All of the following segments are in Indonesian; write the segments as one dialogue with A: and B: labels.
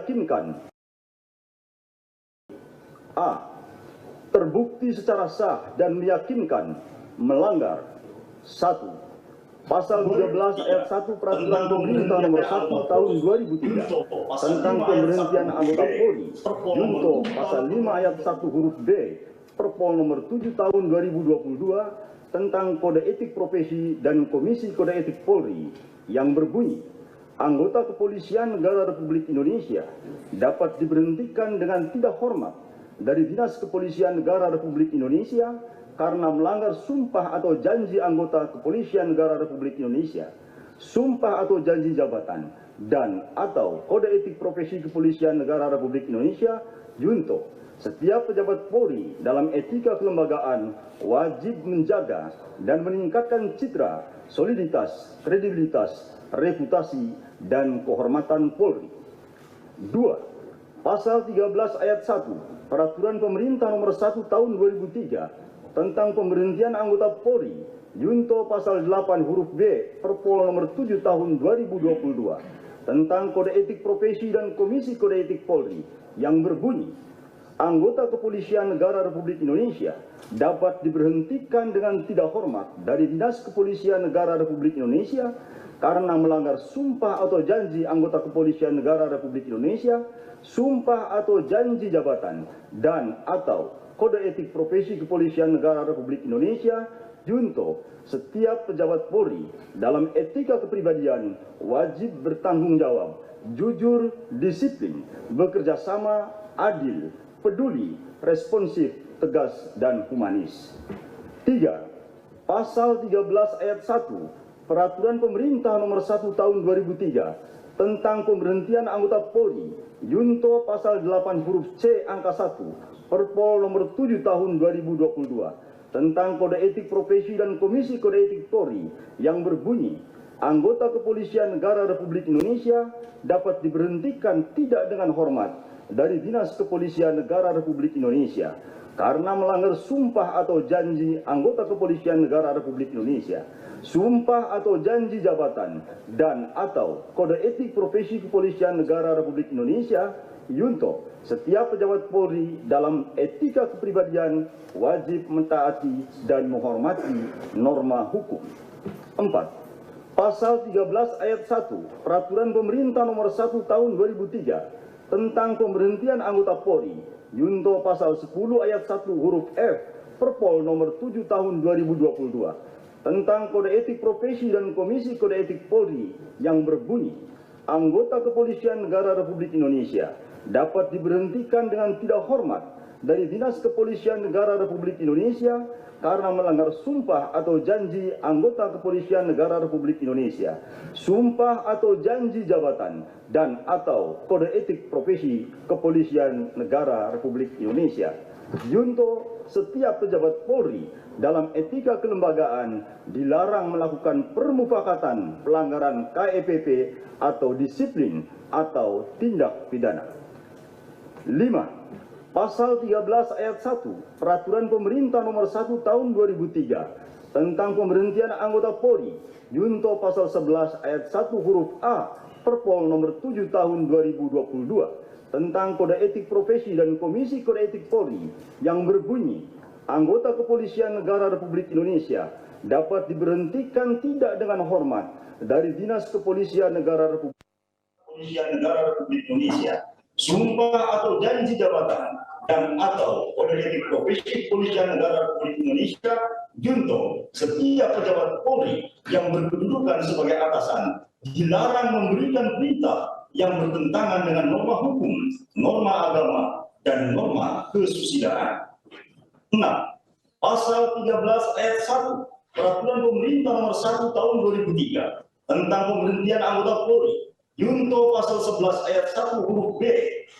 A: meyakinkan: a. Terbukti secara sah dan meyakinkan melanggar 1. Pasal 13 ayat 1 Peraturan Pemerintah Nomor 1 Tahun 2003 tentang pemberhentian anggota Polri, junto Pasal 5 ayat 1 huruf B Perpol Nomor 7 Tahun 2022 tentang Kode Etik Profesi dan Komisi Kode Etik Polri yang berbunyi, anggota Kepolisian Negara Republik Indonesia dapat diberhentikan dengan tidak hormat dari Dinas Kepolisian Negara Republik Indonesia karena melanggar sumpah atau janji anggota Kepolisian Negara Republik Indonesia, sumpah atau janji jabatan, dan atau Kode Etik Profesi Kepolisian Negara Republik Indonesia, junto setiap pejabat Polri dalam etika kelembagaan wajib menjaga dan meningkatkan citra, soliditas, kredibilitas, reputasi, dan kehormatan Polri. 2. Pasal 13 ayat 1 Peraturan Pemerintah Nomor 1 Tahun 2003 tentang pemberhentian anggota Polri, junto Pasal 8 huruf B Perpol Nomor 7 Tahun 2022 tentang Kode Etik Profesi dan Komisi Kode Etik Polri yang berbunyi, anggota Kepolisian Negara Republik Indonesia dapat diberhentikan dengan tidak hormat dari Dinas Kepolisian Negara Republik Indonesia karena melanggar sumpah atau janji anggota Kepolisian Negara Republik Indonesia, sumpah atau janji jabatan, dan atau Kode Etik Profesi Kepolisian Negara Republik Indonesia, junto setiap pejabat Polri dalam etika kepribadian wajib bertanggung jawab, jujur, disiplin, bekerja sama, adil, peduli, responsif, tegas, dan humanis. 3. Pasal 13 ayat 1 Peraturan Pemerintah Nomor 1 Tahun 2003 tentang pemberhentian anggota Polri, junto Pasal 8 huruf C angka 1 Perpol Nomor 7 Tahun 2022 tentang Kode Etik Profesi dan Komisi Kode Etik Polri yang berbunyi, anggota Kepolisian Negara Republik Indonesia dapat diberhentikan tidak dengan hormat dari Dinas Kepolisian Negara Republik Indonesia karena melanggar sumpah atau janji anggota Kepolisian Negara Republik Indonesia, sumpah atau janji jabatan, dan atau Kode Etik Profesi Kepolisian Negara Republik Indonesia, junto setiap pejabat Polri dalam etika kepribadian wajib mentaati dan menghormati norma hukum. 4. Pasal 13 ayat 1 Peraturan Pemerintah Nomor 1 Tahun 2003 tentang pemberhentian anggota Polri, junto Pasal 10 ayat 1 huruf F Perpol Nomor 7 Tahun 2022 tentang Kode Etik Profesi dan Komisi Kode Etik Polri yang berbunyi, anggota Kepolisian Negara Republik Indonesia dapat diberhentikan dengan tidak hormat dari Dinas Kepolisian Negara Republik Indonesia karena melanggar sumpah atau janji anggota Kepolisian Negara Republik Indonesia, sumpah atau janji jabatan, dan atau Kode Etik Profesi Kepolisian Negara Republik Indonesia. Junto setiap pejabat Polri dalam etika kelembagaan dilarang melakukan permufakatan, pelanggaran KEPP atau disiplin atau tindak pidana. 5. Pasal 13 ayat 1 Peraturan Pemerintah Nomor 1 Tahun 2003 tentang pemberhentian anggota Polri, junto Pasal 11 ayat 1 huruf A Perpol Nomor 7 Tahun 2022 tentang Kode Etik Profesi dan Komisi Kode Etik Polri yang berbunyi, anggota Kepolisian Negara Republik Indonesia dapat diberhentikan tidak dengan hormat dari Dinas Kepolisian Negara Republik Indonesia, sumpah atau janji jabatan, dan atau Kode Etik Profesi Kepolisian Negara Republik Indonesia, junto setiap pejabat Polri yang berkedudukan sebagai atasan dilarang memberikan perintah yang bertentangan dengan norma hukum, norma agama, dan norma kesusilaan. 6. Pasal 13 ayat 1 Peraturan Pemerintah Nomor 1 Tahun 2003 tentang pemberhentian anggota Polri, junto Pasal 11 ayat 1 huruf B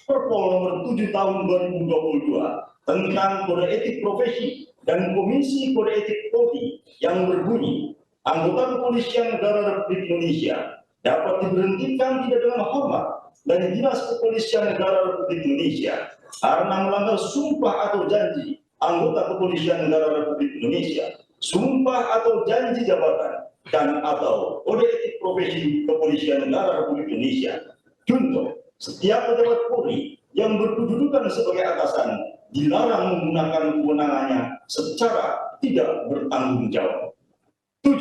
A: Perpol Nomor 7 Tahun 2022 tentang Kode Etik Profesi dan Komisi Kode Etik Polri yang berbunyi, anggota Kepolisian Negara Republik Indonesia dapat diberhentikan tidak dengan hormat dari Dinas Kepolisian Negara Republik Indonesia karena melanggar sumpah atau janji anggota Kepolisian Negara Republik Indonesia, sumpah atau janji jabatan, dan atau Kode Etik Profesi Kepolisian Negara Republik Indonesia, junto Setiap pejabat Polri yang berkedudukan sebagai atasan dilarang menggunakan kewenangannya secara tidak bertanggung jawab. 7.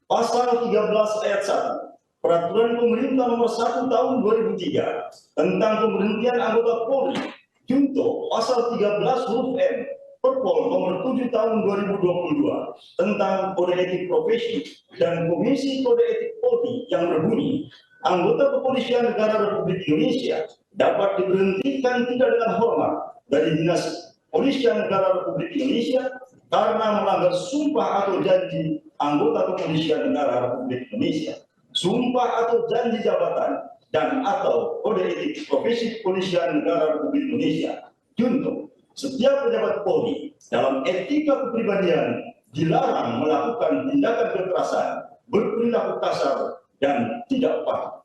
A: Pasal 13 ayat 1 Peraturan Pemerintah Nomor 1 Tahun 2003 tentang pemberhentian anggota Polri, junto Pasal 13 huruf M Perpol Nomor 7 Tahun 2022 tentang Kode Etik Profesi dan Komisi Kode Etik Polri yang berbunyi, anggota Kepolisian Negara Republik Indonesia dapat diberhentikan tidak dengan hormat dari Dinas Kepolisian Negara Republik Indonesia karena melanggar sumpah atau janji anggota Kepolisian Negara Republik Indonesia, sumpah atau janji jabatan, dan atau kode etik profesi Kepolisian Negara Republik Indonesia. Junto, setiap pejabat Polri dalam etika kepribadian dilarang melakukan tindakan kekerasan, berperilaku kasar, dan tidak patuh.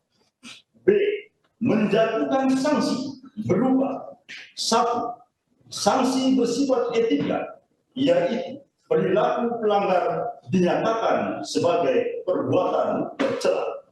A: B. Menjatuhkan sanksi berupa 1. Sanksi bersifat etika, yaitu perilaku pelanggar dinyatakan sebagai perbuatan tercela.